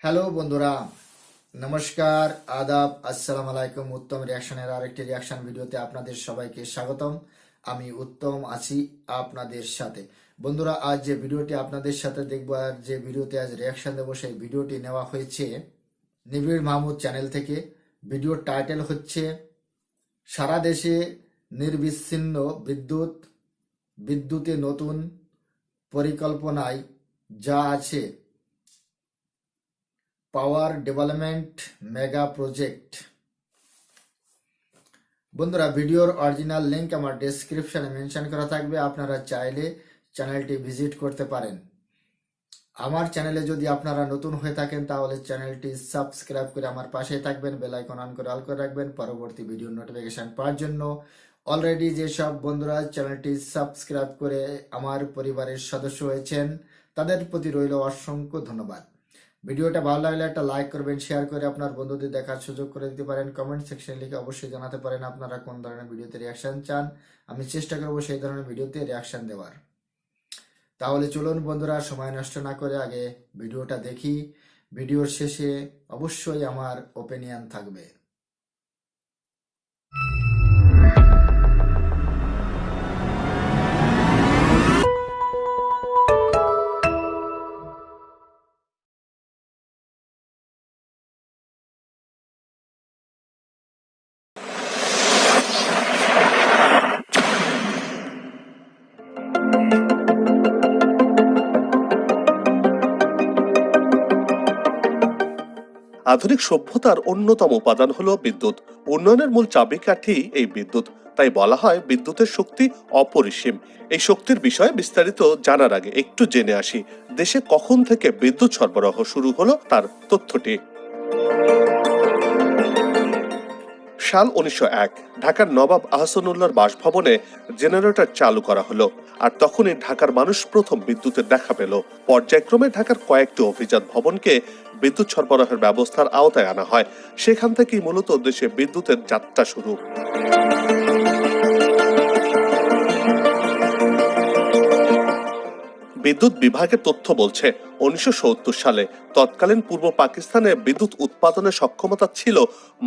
Hello বন্ধুরা, নমস্কার, আদাব, আসসালামু আলাইকুম। উত্তম রিয়াকশনের আরেকটি রিয়াকশন ভিডিওতে আপনাদের সবাইকে স্বাগতম। আমি উত্তম আছি আপনাদের সাথে। বন্ধুরা, আজ যে ভিডিওটি আপনাদের সাথে দেখবো আর যে ভিডিওতে আজ রিয়াকশন দেবো, সেই ভিডিওটি নেওয়া হয়েছে নিবিড় মাহমুদ চ্যানেল থেকে। ভিডিওর টাইটেল হচ্ছে সারা দেশে নির্বিচ্ছিন্ন বিদ্যুৎ, বিদ্যুতে নতুন পরিকল্পনায় যা আছে পাওয়ার ডেভেলপমেন্ট মেগা প্রজেক্ট। বন্ধুরা, ভিডিওর অরিজিনাল লিংক আমার ডেসক্রিপশনে মেনশন করা থাকবে, আপনারা চাইলে চ্যানেলটি ভিজিট করতে পারেন। আমার চ্যানেলে যদি আপনারা নতুন হয়ে থাকেন তাহলে চ্যানেলটি সাবস্ক্রাইব করে আমার পাশে থাকবেন, বেল আইকন অন করে অল করে রাখবেন পরবর্তী ভিডিওর নোটিফিকেশন পাওয়ার জন্য। অলরেডি যেসব বন্ধুরা চ্যানেলটি সাবস্ক্রাইব করে আমার পরিবারের সদস্য হয়েছেন তাদের প্রতি রইল অসংখ্য ধন্যবাদ। ভিডিওটা ভালো লাগলে একটা লাইক করবেন, শেয়ার করে আপনার বন্ধুদের দেখার সুযোগ করে দিতে পারেন। কমেন্ট সেকশনে লিখে অবশ্যই জানাতে পারেন আপনারা কোন ধরনের ভিডিওতে রিয়াকশন চান। আমি চেষ্টা করব সেই ধরনের ভিডিওতে রিয়াকশন দেওয়ার। তাহলে চলুন বন্ধুরা, সময় নষ্ট না করে আগে ভিডিওটা দেখি। ভিডিওর শেষে অবশ্যই আমার ওপিনিয়ন থাকবে। আধুনিক সভ্যতার অন্যতম উপাদান হলো বিদ্যুৎ। উন্নয়নের মূল চাবিকাঠি এই বিদ্যুৎ। তাই বলা হয় বিদ্যুতের শক্তি অপরিসীম। এই শক্তির বিষয়ে বিস্তারিত জানার আগে একটু জেনে আসি দেশে কখন থেকে বিদ্যুৎ সরবরাহ শুরু হলো তার তথ্যটি। সাল 1901 ঢাকার নবাব আহসানুল্লাহর বাসভবনে জেনারেটর চালু করা হলো, আর তখনই ঢাকার মানুষ প্রথম বিদ্যুতের দেখা পেল। পর্যায়ক্রমে ঢাকার কয়েকটি অভিজাত ভবনকে বিদ্যুৎ সরবরাহের ব্যবস্থার আওতায় আনা হয়। সেখান থেকেই মূলত দেশে বিদ্যুতের যাত্রা শুরু। বিদ্যুৎ বিভাগের তথ্য বলছে 1970 সালে তৎকালীন পূর্ব পাকিস্তানে বিদ্যুৎ উৎপাদনের সক্ষমতা ছিল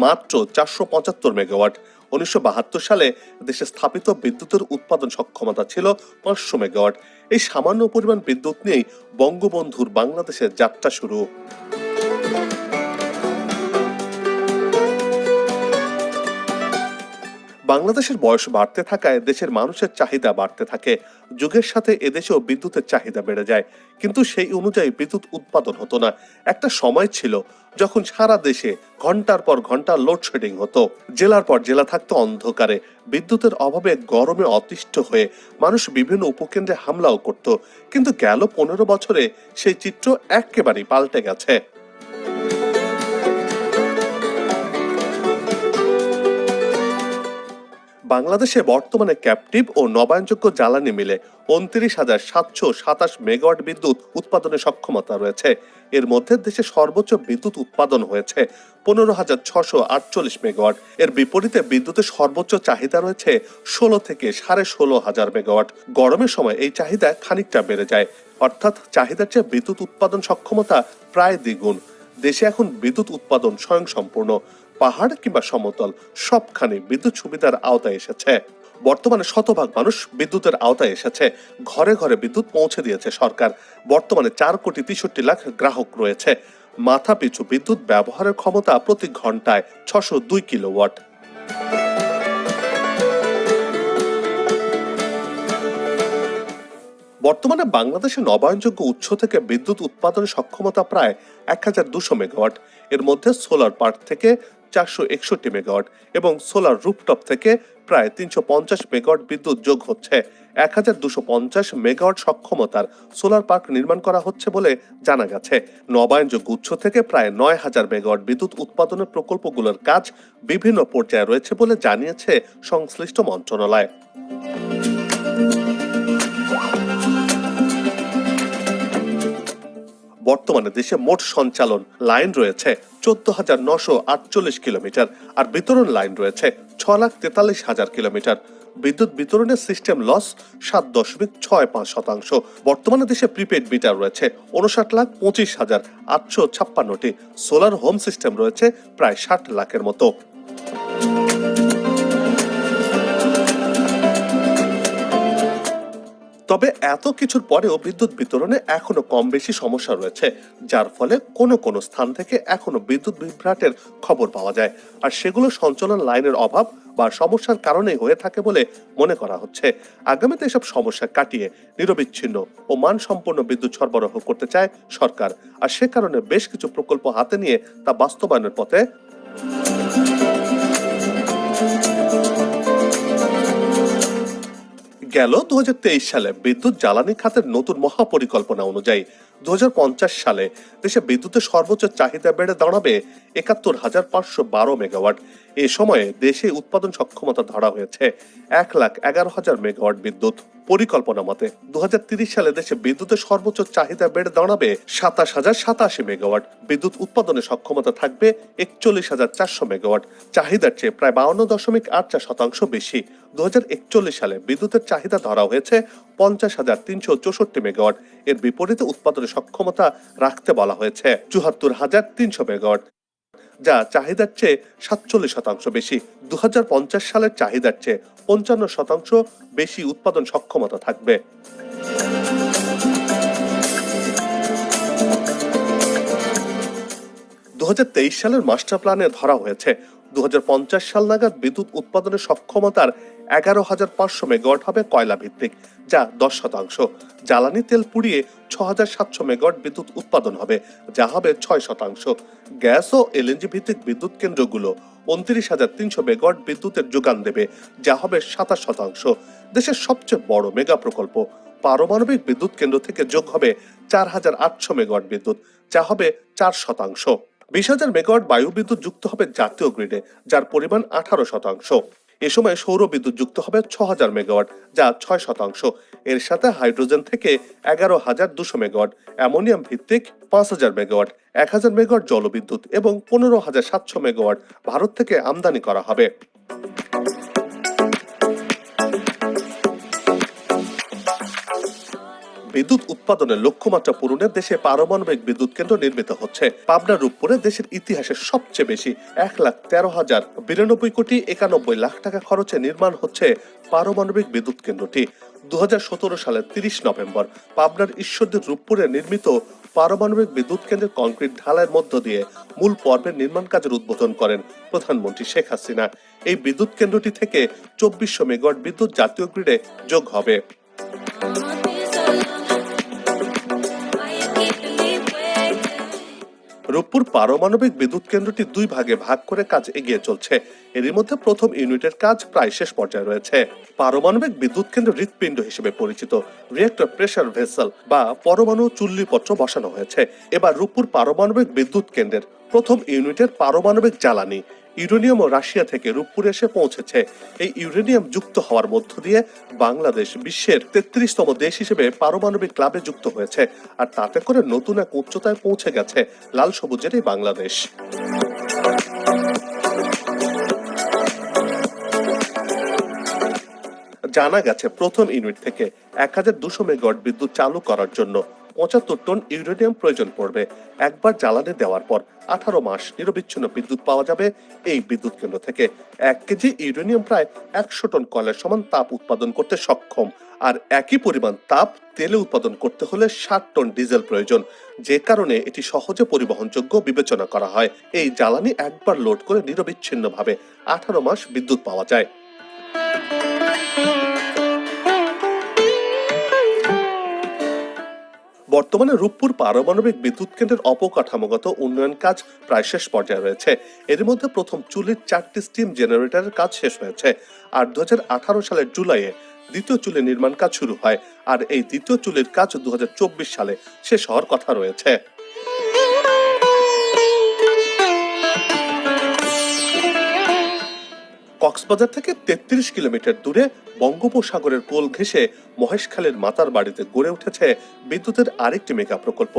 মাত্র 475 মেগাওয়াট। 1972 সালে দেশে স্থাপিত বিদ্যুতের উৎপাদন সক্ষমতা ছিল 500 মেগাওয়াট। এই সামান্য পরিমাণ বিদ্যুৎ নিয়েই বঙ্গবন্ধুর বাংলাদেশের যাত্রা শুরু। বাংলাদেশের বয়স বাড়তে থাকায় দেশের মানুষের চাহিদা বাড়তে থাকে। যুগের সাথে এদেশেও বিদ্যুতের চাহিদা বেড়ে যায়, কিন্তু সেই অনুযায়ী বিদ্যুৎ উৎপাদন হতো না। একটা সময় ছিল যখন সারা দেশে ঘন্টার পর ঘন্টা লোডশেডিং হতো, জেলার পর জেলা থাকতো অন্ধকারে। বিদ্যুতের অভাবে গরমে অতিষ্ঠ হয়ে মানুষ বিভিন্ন উপকেন্দ্রে হামলাও করত। কিন্তু গেল 15 বছরে সেই চিত্র একেবারেই পাল্টে গেছে। বাংলাদেশে বর্তমানে ক্যাপটিভ ও নবায়নযোগ্য জ্বালানি মিলে 29,727 মেগাওয়াট বিদ্যুৎ উৎপাদনের সক্ষমতা রয়েছে। এর মধ্যে দেশে সর্বোচ্চ বিদ্যুৎ উৎপাদন হয়েছে 15,648 মেগাওয়াট। এর বিপরীতে বিদ্যুতের সর্বোচ্চ চাহিদা রয়েছে 16 থেকে 16,500 মেগাওয়াট। গরমের সময় এই চাহিদা খানিকটা বেড়ে যায়, অর্থাৎ চাহিদার চেয়ে বিদ্যুৎ উৎপাদন সক্ষমতা প্রায় দ্বিগুণ। দেশে এখন বিদ্যুৎ উৎপাদন স্বয়ংসম্পূর্ণ। পাহাড় কিংবা সমতল সবখানে বিদ্যুৎ সুবিধার আওতায় এসেছে। বর্তমানে শতভাগ মানুষ বিদ্যুতের আওতায় এসেছে। ঘরে ঘরে বিদ্যুৎ পৌঁছে দিয়েছে সরকার। বর্তমানে 4,63,00,000 গ্রাহক রয়েছে। মাথা পিছু বিদ্যুৎ ব্যবহারের ক্ষমতা প্রতি ঘন্টায় 602 কিলোওয়াট। বর্তমানে বাংলাদেশে নবায়নযোগ্য উৎস থেকে বিদ্যুৎ উৎপাদনের সক্ষমতা প্রায় 1,200 মেগাওয়াট। এর মধ্যে সোলার পার্ক থেকে 461 মেগাওয়াট এবং সোলার রুফটপ থেকে প্রায় 350 মেগাওয়াট বিদ্যুৎ যোগ হচ্ছে। 1,250 মেগাওয়াট সক্ষমতার সোলার পার্ক নির্মাণ করা হচ্ছে বলে জানা গেছে। নবায়নযোগ্য উৎস থেকে প্রায় 9,000 মেগাওয়াট বিদ্যুৎ উৎপাদনের প্রকল্পগুলোর কাজ বিভিন্ন পর্যায়ে রয়েছে বলে জানিয়েছে সংশ্লিষ্ট মন্ত্রণালয়। বর্তমানে দেশে মোট সঞ্চালন লাইন রয়েছে 14,948 কিলোমিটার, আর বিতরণ লাইন রয়েছে 6,43,000 কিলোমিটার। বিদ্যুৎ বিতরণের সিস্টেম লস 7.65%। বর্তমানে দেশে প্রিপেড মিটার রয়েছে 59,25,856টি। সোলার হোম সিস্টেম রয়েছে প্রায় 60 লাখের মতো। তবে এত কিছুর পরেও বিদ্যুৎ বিতরণে এখনো কম বেশি সমস্যা রয়েছে, যার ফলে কোনো কোনো স্থান থেকে এখনো বিদ্যুৎ বিভ্রাটের খবর পাওয়া যায়। আর সেগুলো সঞ্চালন লাইনের অভাব বা সমস্যার কারণেই হয়ে থাকে বলে মনে করা হচ্ছে। আগামীতে এসব সমস্যা কাটিয়ে নিরবিচ্ছিন্ন ও মানসম্পন্ন বিদ্যুৎ সরবরাহ করতে চায় সরকার। আর সে কারণে বেশ কিছু প্রকল্প হাতে নিয়ে তা বাস্তবায়নের পথে। গেল 2023 সালে বিদ্যুৎ জ্বালানি খাতের নতুন মহাপরিকল্পনা অনুযায়ী 2050 সালে দেশে বিদ্যুতের সর্বোচ্চ চাহিদা বেড়ে দাঁড়াবে 71,512 মেগাওয়াট। এ সময়ে দেশে উৎপাদন সক্ষমতা ধরা হয়েছে 1,11,000 মেগাওয়াট বিদ্যুৎ। পরিকল্পনা মতে 2030 সালে দেশে বিদ্যুতের সর্বোচ্চ চাহিদা বেড়ে দাঁড়াবে 27,087 মেগাওয়াট। বিদ্যুৎ উৎপাদনের সক্ষমতা থাকবে 41,400 মেগাওয়াট, চাহিদার চেয়ে প্রায় 52.84% বেশি। 2041 সালে বিদ্যুতের চাহিদা ধরা হয়েছে 50,364 মেগাওয়াট। এর বিপরীতে উৎপাদনের সক্ষমতা রাখতে বলা হয়েছে 74,300 মেগাওয়াট, যা চাহিদার চেয়ে 47% বেশি। 2050 সালের চাহিদার চেয়ে 55% বেশি উৎপাদন সক্ষমতা থাকবে। 2023 সালের মাস্টার প্ল্যানে ধরা হয়েছে 2050 সাল নাগাদ বিদ্যুৎ উৎপাদনের সক্ষমতার 11,500 মেগাওয়াট হবে কয়লা ভিত্তিক, যা 10%। জ্বালানি তেল পুড়িয়ে 6,700 মেগাওয়াট বিদ্যুৎ উৎপাদন হবে, যা হবে 6%। গ্যাস ও এলএনজি ভিত্তিক বিদ্যুৎ কেন্দ্রগুলো 29,300 মেগাওয়াট বিদ্যুতের যোগান দেবে, যা হবে 27%। দেশের সবচেয়ে বড় মেগা প্রকল্প পারমাণবিক বিদ্যুৎ কেন্দ্র থেকে যোগ হবে 4,800 মেগাওয়াট বিদ্যুৎ, যা হবে 4%। 20,000 মেগাওয়াট বায়ু বিদ্যুৎ যুক্ত হবে জাতীয় গ্রিডে, যার পরিমাণ 18%। এ সময় সৌর বিদ্যুৎ যুক্ত হবে 6,000 মেগাওয়াট, যা 6%। এর সাথে হাইড্রোজেন থেকে 11,200 মেগাওয়াট, অ্যামোনিয়াম ভিত্তিক 5,000 মেগাওয়াট, 1,000 মেগাওয়াট জলবিদ্যুৎ এবং 15,700 মেগাওয়াট ভারত থেকে আমদানি করা হবে। বিদ্যুৎ উৎপাদনের লক্ষ্যমাত্রা পূরণে দেশে পারমাণবিক বিদ্যুৎ কেন্দ্র নির্মিত হচ্ছে। পাবনা রূপপুরে দেশের ইতিহাসে সবচেয়ে বেশি 1,13,092 লাখ টাকা খরচে নির্মাণ হচ্ছে পারমাণবিক বিদ্যুৎ কেন্দ্রটি। 2017 সালের 30 নভেম্বর পাবনার ঈশ্বরদীর রূপপুরে নির্মিত পারমাণবিক বিদ্যুৎ কেন্দ্রের কংক্রিট ঢালাইয়ের মধ্য দিয়ে মূল পর্বের নির্মাণ কাজের উদ্বোধন করেন প্রধানমন্ত্রী শেখ হাসিনা। এই বিদ্যুৎ কেন্দ্রটি থেকে 2400 মেগাওয়াট বিদ্যুৎ জাতীয় গ্রিডে যোগ হবে। রূপপুর পারমাণবিক বিদ্যুৎ কেন্দ্রটি দুই ভাগে ভাগ করে কাজ এগিয়ে চলছে। এরই মধ্যে প্রথম ইউনিটের কাজ প্রায় শেষ পর্যায়ে রয়েছে। পারমাণবিক বিদ্যুৎ কেন্দ্র হৃৎপিণ্ড হিসেবে পরিচিত রিয়েক্টর প্রেসার ভেসেল বা পরমাণু চুল্লিপত্র বসানো হয়েছে। এবার রূপপুর পারমাণবিক বিদ্যুৎ কেন্দ্রের প্রথম ইউনিটের পারমাণবিক জ্বালানি ইউরেনিয়াম ও রাশিয়া থেকে রূপপুরে এসে পৌঁছেছে। এই ইউরেনিয়াম যুক্ত হওয়ার মধ্য দিয়ে বাংলাদেশ বিশ্বের 33তম দেশ হিসেবে পারমাণবিক ক্লাবে যুক্ত হয়েছে। আর তাতে করে নতুন এক উচ্চতায় পৌঁছে গেছে লাল সবুজের এই বাংলাদেশ। জানা গেছে প্রথম ইউনিট থেকে 1,200 মেগাওয়াট বিদ্যুৎ চালু করার জন্য 75 টন ইউরেনিয়াম প্রয়োজন পড়বে। একবার জ্বালানি দেওয়ার পর 18 মাস নিরবিচ্ছিন্ন বিদ্যুৎ পাওয়া যাবে এই বিদ্যুৎ কেন্দ্র থেকে। 1 কেজি ইউরেনিয়াম প্রায় 100 টন কয়লার সমান তাপ উৎপাদন করতে সক্ষম। আর একই পরিমাণ তাপ তেলে উৎপাদন করতে হলে 60 টন ডিজেল প্রয়োজন, যে কারণে এটি সহজে পরিবহনযোগ্য বিবেচনা করা হয়। এই জ্বালানি একবার লোড করে নিরবিচ্ছিন্নভাবে 18 মাস বিদ্যুৎ পাওয়া যায়। বর্তমানে রূপপুর পারমাণবিক বিদ্যুৎ কেন্দ্রের অবকাঠামোগত উন্নয়ন কাজ প্রায় শেষ পর্যায়ে রয়েছে। এর মধ্যে প্রথম চুলির 4টি স্টিম জেনারেটরের কাজ শেষ হয়েছে। আর 2018 সালের জুলাইয়ে দ্বিতীয় চুলের নির্মাণ কাজ শুরু হয়। আর এই দ্বিতীয় চুলের কাজ 2024 সালে শেষ হওয়ার কথা রয়েছে। কক্সবাজার থেকে 33 কিলোমিটার দূরে বঙ্গোপসাগরের কোল ঘেঁষে মহেশখালীর মাতার বাড়িতে গড়ে উঠেছে বিদ্যুতের আরেকটি মেগা প্রকল্প।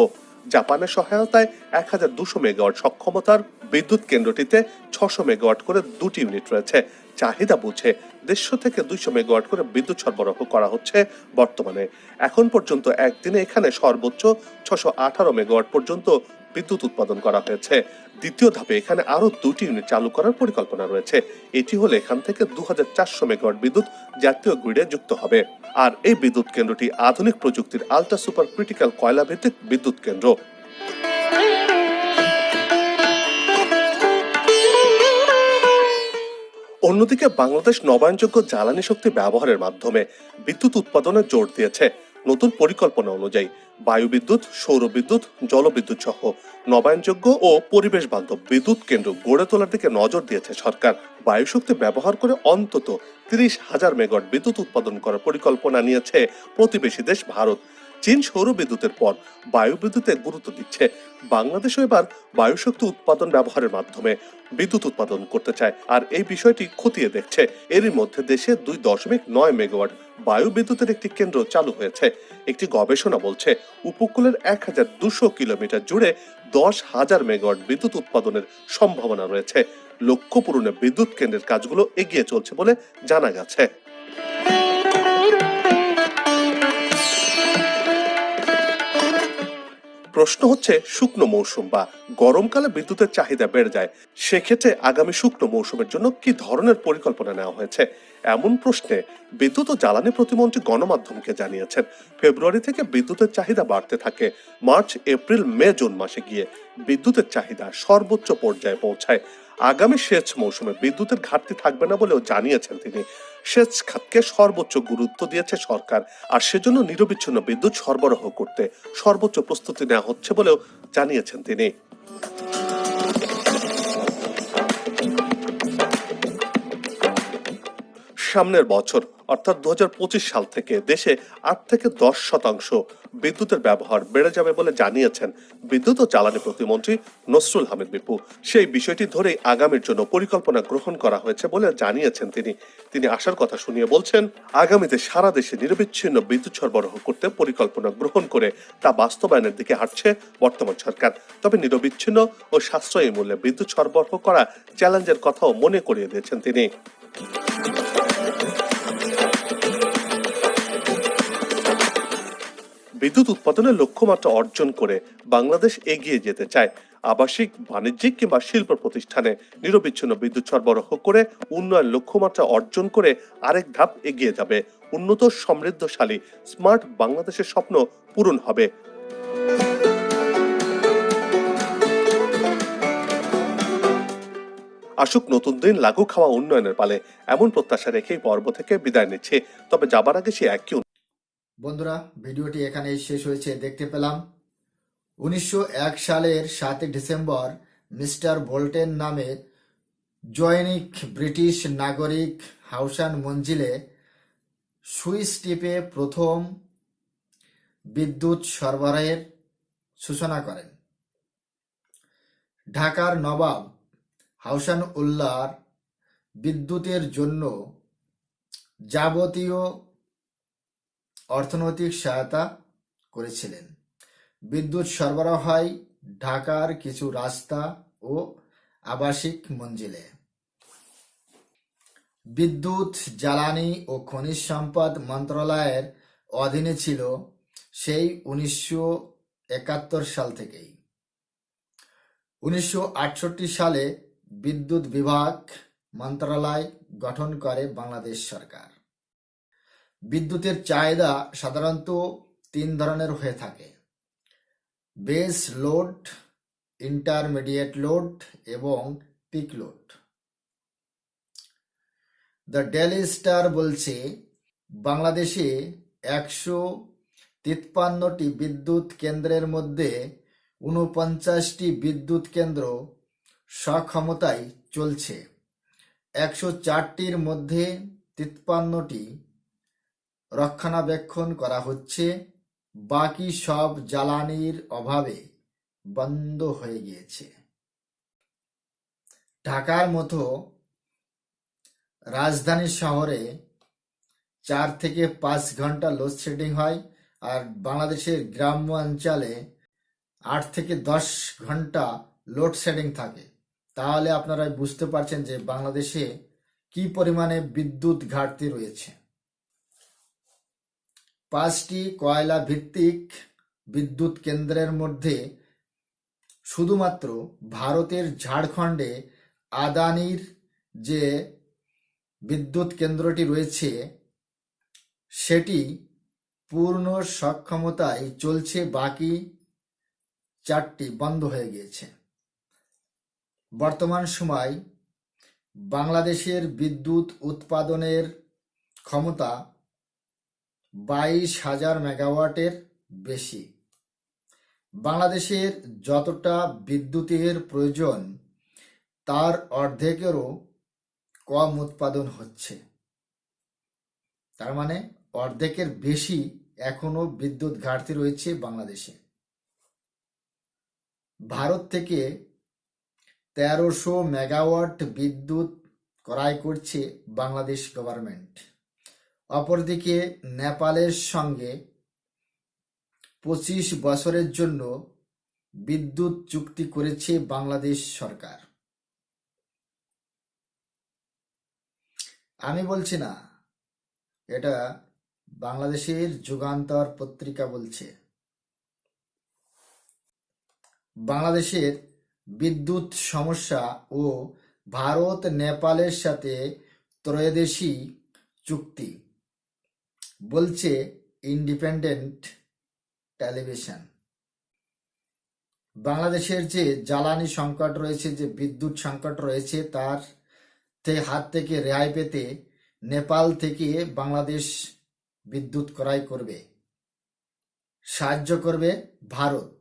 জাপানের সহায়তায় 1,200 মেগাওয়াট সক্ষমতার বিদ্যুৎ কেন্দ্রটিতে 600 মেগাওয়াট করে 2টি ইউনিট রয়েছে। চাহিদা বুঝে 150 থেকে 200 মেগাওয়াট করে বিদ্যুৎ সরবরাহ করা হচ্ছে বর্তমানে। এখন পর্যন্ত একদিনে এখানে সর্বোচ্চ 618 মেগাওয়াট পর্যন্ত বিদ্যুৎ উৎপাদন করা হয়েছে। দ্বিতীয় ধাপে এখানে আরো 2টি ইউনিট চালু করার পরিকল্পনা রয়েছে। এটি হলে এখান থেকে 2400 মেগাওয়াট বিদ্যুৎ জাতীয় গ্রিডে যুক্ত হবে। আর এই বিদ্যুৎ কেন্দ্রটি আধুনিক প্রযুক্তির আল্ট্রা সুপার ক্রিটিক্যাল কয়লা ভিত্তিক বিদ্যুৎ কেন্দ্র। অন্যদিকে বাংলাদেশ নবায়নযোগ্য জ্বালানি শক্তি ব্যবহারের মাধ্যমে বিদ্যুৎ উৎপাদনে জোর দিয়েছে। নতুন পরিকল্পনা অনুযায়ী বায়ু বিদ্যুৎ, সৌর বিদ্যুৎ, জলবিদ্যুৎ সহ নবায়নযোগ্য ও পরিবেশ বান্ধব বিদ্যুৎ কেন্দ্র গড়ে তোলার দিকে নজর দিয়েছে সরকার। বায়ু শক্তি ব্যবহার করে অন্তত 30,000 মেগাওয়াট বিদ্যুৎ উৎপাদন করার পরিকল্পনা নিয়েছে প্রতিবেশী দেশ ভারত। চীন সৌর বিদ্যুতের পর বায়ু বিদ্যুতে গুরুত্ব দিচ্ছে। বাংলাদেশও এবার বায়ু শক্তি উৎপাদন ব্যবহারের মাধ্যমে বিদ্যুৎ উৎপাদন করতে চায়, আর এই বিষয়টি খতিয়ে দেখছে। এরই মধ্যে দেশে 2.9 মেগাওয়াট বায়ু বিদ্যুতের একটি কেন্দ্র চালু হয়েছে। একটি গবেষণা বলছে উপকূলের 1200 কিলোমিটার জুড়ে 10,000 মেগাওয়াট বিদ্যুৎ উৎপাদনের সম্ভাবনা রয়েছে। লক্ষ্য পূরণে বিদ্যুৎ কেন্দ্রের কাজগুলো এগিয়ে চলছে বলে জানা গেছে। প্রশ্ন হচ্ছে, শুকনো মৌসুম বা গরমকালে বিদ্যুতের চাহিদা বেড়ে যায়, সেক্ষেত্রে আগামী শুকনো মৌসুমের জন্য কি ধরনের পরিকল্পনা নেওয়া হয়েছে? এমন প্রশ্নে বিদ্যুৎ ও জ্বালানি প্রতিমন্ত্রী গণমাধ্যমকে জানিয়েছেন ফেব্রুয়ারি থেকে বিদ্যুতের চাহিদা বাড়তে থাকে। মার্চ, এপ্রিল, মে, জুন মাসে গিয়ে বিদ্যুতের চাহিদা সর্বোচ্চ পর্যায়ে পৌঁছায়। আগামী সেচ মৌসুমে বিদ্যুতের ঘাটতি থাকবে না বলেও জানিয়েছেন তিনি। সেচ খাতকে সর্বোচ্চ গুরুত্ব দিয়েছে সরকার, আর সেজন্য নিরবিচ্ছিন্ন বিদ্যুৎ সরবরাহ করতে সর্বোচ্চ প্রস্তুতি নেওয়া হচ্ছে বলেও জানিয়েছেন তিনি। সামনের বছর অর্থাৎ 2025 সাল থেকে দেশে 8 থেকে 10% বিদ্যুতের ব্যবহার বেড়ে যাবে বলে জানিয়েছেন বিদ্যুৎ ও জ্বালানি প্রতিমন্ত্রী নসরুল হামিদ বিপু। সেই বিষয়টি ধরেই আগামীর জন্য পরিকল্পনা গ্রহণ করা হয়েছে বলে জানিয়েছেন তিনি আশার কথা শুনিয়ে বলছেন, আগামীতে সারা দেশে নিরবিচ্ছিন্ন বিদ্যুৎ সরবরাহ করতে পরিকল্পনা গ্রহণ করে তা বাস্তবায়নের দিকে হাঁটছে বর্তমান সরকার। তবে নিরবিচ্ছিন্ন ও সাশ্রয়ী মূল্যে বিদ্যুৎ সরবরাহ করা চ্যালেঞ্জের কথাও মনে করিয়ে দিয়েছেন তিনি। বিদ্যুৎ উৎপাদনের লক্ষ্যমাত্রা অর্জন করে বাংলাদেশ এগিয়ে যেতে চায়। আবাসিক, বাণিজ্যিক কিংবা শিল্প প্রতিষ্ঠানে নিরবিচ্ছিন্ন বিদ্যুৎ সরবরাহ করে উন্নয়ন লক্ষ্যমাত্রা অর্জন করে আরেক ধাপ এগিয়ে যাবে। উন্নত, সমৃদ্ধশালী, স্মার্ট বাংলাদেশের স্বপ্ন পূরণ হবে। আসুক নতুন দিন, লাগু খাওয়া উন্নয়নের পালে, এমন প্রত্যাশা রেখেই পর্ব থেকে বিদায় নিচ্ছে। তবে যাবার আগে সে একই। বন্ধুরা, ভিডিওটি এখানেই শেষ হয়েছে। দেখতে পেলাম 1901 সালের 7 ডিসেম্বর মিস্টার বোল্টেন নামে জনৈক ব্রিটিশ নাগরিক হাউসান মঞ্জিলে সুইচ টিপে প্রথম বিদ্যুৎ সরবরাহের সূচনা করেন। ঢাকার নবাব হাউসান উল্লাহর বিদ্যুতের জন্য যাবতীয় অর্থনৈতিক সহায়তা করেছিলেন। বিদ্যুৎ সরবরাহ হয় ঢাকার কিছু রাস্তা ও আবাসিক মঞ্জিলে। বিদ্যুৎ, জ্বালানি ও খনিজ সম্পদ মন্ত্রণালয়ের অধীনে ছিল সেই 1971 সাল থেকেই। 1968 সালে বিদ্যুৎ বিভাগ মন্ত্রণালয় গঠন করে বাংলাদেশ সরকার। বিদ্যুতের চাহিদা সাধারণত 3 ধরনের হয়ে থাকে: বেস লোড, ইন্টারমিডিয়েট লোড এবং pick load. The daily star বলছে, বাংলাদেশে 153টি বিদ্যুৎ কেন্দ্রের মধ্যে 49টি বিদ্যুৎ কেন্দ্র সক্ষমতায় চলছে। 104টির মধ্যে 53টি রক্ষণাবেক্ষণ করা হচ্ছে। বাকি সব জ্বালানির অভাবে বন্ধ হয়ে গিয়েছে। ঢাকার মতো রাজধানী শহরে 4 থেকে 5 ঘন্টা লোডশেডিং হয়, আর বাংলাদেশের গ্রাম্য অঞ্চলে 8 থেকে 10 ঘন্টা লোডশেডিং থাকে। তাহলে আপনারা বুঝতে পারছেন যে বাংলাদেশে কি পরিমাণে বিদ্যুৎ ঘাটতি রয়েছে। 5টি কয়লা ভিত্তিক বিদ্যুৎ কেন্দ্রের মধ্যে শুধুমাত্র ভারতের ঝাড়খণ্ডে আদানির যে বিদ্যুৎ কেন্দ্রটি রয়েছে সেটি পূর্ণ সক্ষমতায় চলছে, বাকি 4টি বন্ধ হয়ে গিয়েছে। বর্তমান সময় বাংলাদেশের বিদ্যুৎ উৎপাদনের ক্ষমতা 22,000 মেগাওয়াটের বেশি। বাংলাদেশের যতটা বিদ্যুতের প্রয়োজন তার অর্ধেকেরও কম উৎপাদন হচ্ছে। তার মানে অর্ধেকের বেশি এখনো বিদ্যুৎ ঘাটতি রয়েছে বাংলাদেশে। ভারত থেকে 1300 মেগাওয়াট বিদ্যুৎ ক্রয় করছে বাংলাদেশ গভর্নমেন্ট। অপরদিকে নেপালের সঙ্গে 25 বছরের জন্য বিদ্যুৎ চুক্তি করেছে বাংলাদেশ সরকার। আমি বলছি না, এটা বাংলাদেশের যুগান্তর পত্রিকা বলছে। বাংলাদেশের বিদ্যুৎ সমস্যা ও ভারত নেপালের সাথে ত্রয়োদশী চুক্তি, বলছে ইন্ডিপেন্ডেন্ট টেলিভিশন। বাংলাদেশের যে জ্বালানি সংকট রয়েছে, যে বিদ্যুৎ সংকট রয়েছে, তার হাত থেকে রেহাই পেতে নেপাল থেকে বাংলাদেশ বিদ্যুৎ ক্রয় করবে, সাহায্য করবে ভারত,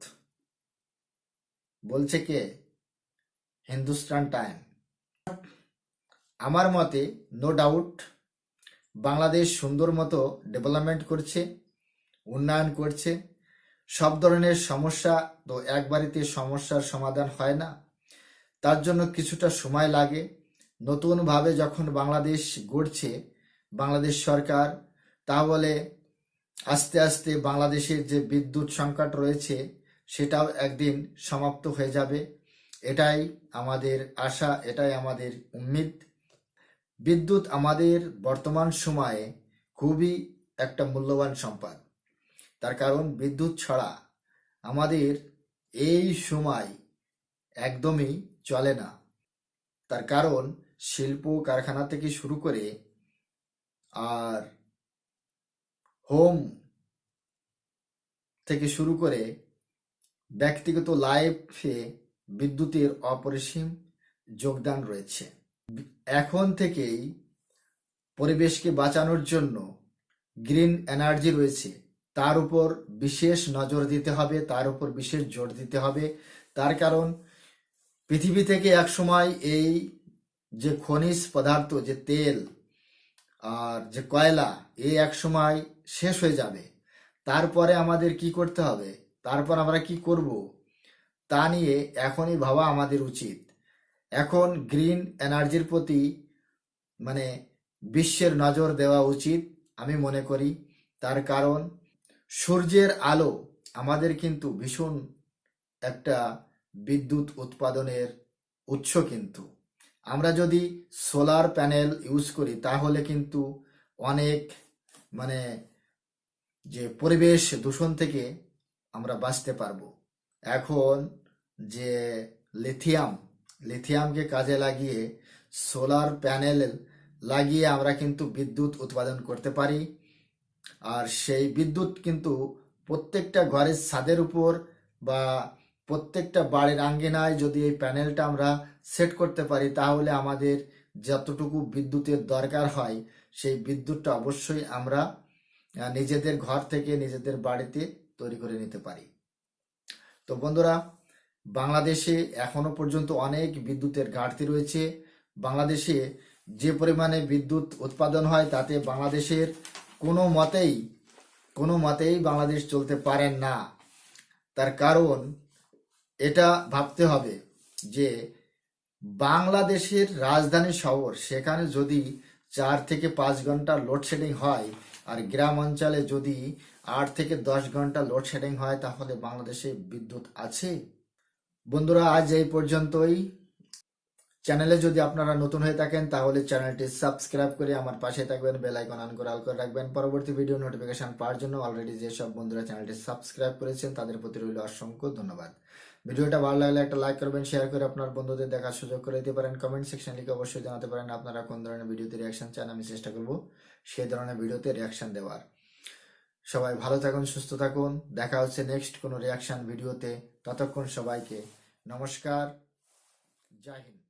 বলছে কে? হিন্দুস্তান টাইম। আমার মতে নো ডাউট বাংলাদেশ সুন্দর মতো ডেভেলপমেন্ট করছে, উন্নয়ন করছে। সব ধরনের সমস্যা তো একবারেতে সমস্যার সমাধান হয় না, তার জন্য কিছুটা সময় লাগে। নতুনভাবে যখন বাংলাদেশ গড়ছে বাংলাদেশ সরকার, তাহলে আস্তে আস্তে বাংলাদেশের যে বিদ্যুৎ সংকট রয়েছে সেটাও একদিন সমাপ্ত হয়ে যাবে। এটাই আমাদের আশা, এটাই আমাদের উম্মিদ। বিদ্যুৎ আমাদের বর্তমান সময়ে খুবই একটা মূল্যবান সম্পদ। তার কারণ বিদ্যুৎ ছাড়া আমাদের এই সময় একদমই চলে না। তার কারণ শিল্প কারখানা থেকে শুরু করে আর হোম থেকে শুরু করে ব্যক্তিগত লাইফে বিদ্যুতের অপরিসীম যোগদান রয়েছে। এখন থেকেই পরিবেশকে বাঁচানোর জন্য গ্রিন এনার্জি রয়েছে, তার উপর বিশেষ নজর দিতে হবে, তার উপর বিশেষ জোর দিতে হবে। তার কারণ পৃথিবী থেকে একসময় এই যে খনিজ পদার্থ, যে তেল আর যে কয়লা, এই একসময় শেষ হয়ে যাবে। তারপরে আমাদের কি করতে হবে, তারপর আমরা কি করব, তা নিয়ে এখনই ভাবা আমাদের উচিত। এখন গ্রিন এনার্জির প্রতি মানে বিশ্বের নজর দেওয়া উচিত আমি মনে করি। তার কারণ সূর্যের আলো আমাদের কিন্তু ভীষণ একটা বিদ্যুৎ উৎপাদনের উৎস। কিন্তু আমরা যদি সোলার প্যানেল ইউজ করি তাহলে কিন্তু অনেক মানে যে পরিবেশ দূষণ থেকে আমরা বাঁচতে পারবো। এখন যে লিথিয়ামকে কাজে লাগিয়ে সোলার প্যানেল লাগিয়ে আমরা কিন্তু বিদ্যুৎ উৎপাদন করতে পারি। আর সেই বিদ্যুৎ কিন্তু প্রত্যেকটা ঘরের ছাদের উপর বা প্রত্যেকটা বাড়ির আঙ্গিনায় যদি এই প্যানেলটা আমরা সেট করতে পারি, তাহলে আমাদের যতটুকু বিদ্যুতের দরকার হয় সেই বিদ্যুৎটা অবশ্যই আমরা নিজেদের ঘর থেকে নিজেদের বাড়িতে তৈরি করে নিতে পারি। তো বন্ধুরা, বাংলাদেশে এখনো পর্যন্ত অনেক বিদ্যুতের ঘাটতি রয়েছে। বাংলাদেশে যে পরিমাণে বিদ্যুৎ উৎপাদন হয় তাতে বাংলাদেশের কোনো মতেই বাংলাদেশ চলতে পারেন না। তার কারণ এটা ভাবতে হবে যে বাংলাদেশের রাজধানী শহর, সেখানে যদি 4 থেকে 5 ঘন্টা লোডশেডিং হয় আর গ্রাম অঞ্চলে যদি 8 থেকে 10 ঘন্টা লোডশেডিং হয়, তাহলে বাংলাদেশে বিদ্যুৎ আছে? বন্ধুরা, আজ এই পর্যন্তই। চ্যানেলে যদি আপনারা নতুন হয়ে থাকেন তাহলে চ্যানেলটি সাবস্ক্রাইব করে আমার পাশে থাকবেন, বেল আইকন অন করে অল করে রাখবেন পরবর্তী ভিডিও নোটিফিকেশন পাওয়ার জন্য। অলরেডি যেসব বন্ধুরা চ্যানেলটি সাবস্ক্রাইব করেছেন তাদের প্রতি রইল অসংখ্য ধন্যবাদ। ভিডিওটা ভালো লাগলে একটা লাইক করবেন, শেয়ার করে আপনার বন্ধুদের দেখার সুযোগ করে দিতে পারেন। কমেন্ট সেকশন লিখে অবশ্যই জানাতে পারেন আপনারা কোন ধরনের ভিডিওতে রিয়াকশন চান, আমি চেষ্টা করব সেই ধরনের ভিডিওতে রিয়াকশন দেওয়ার। সবাই ভালো থাকুন, সুস্থ থাকুন, দেখা হচ্ছে নেক্সট কোনো রিয়াকশন ভিডিওতে। ততক্ষণ সবাইকে নমস্কার, জয় হিন্দ।